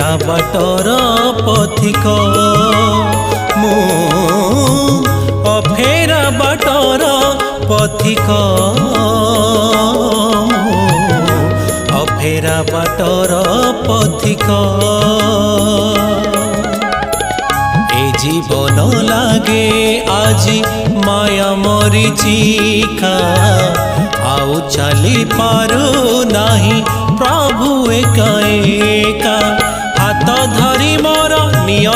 अफेरा water पथिक मु अफेरा water पथिक अफेरा बाटर पथिक ए जीवन लागे आजी माया मरीचिका आउ चली पारू नाही प्रभु एका एका हाथ धरी मोर निय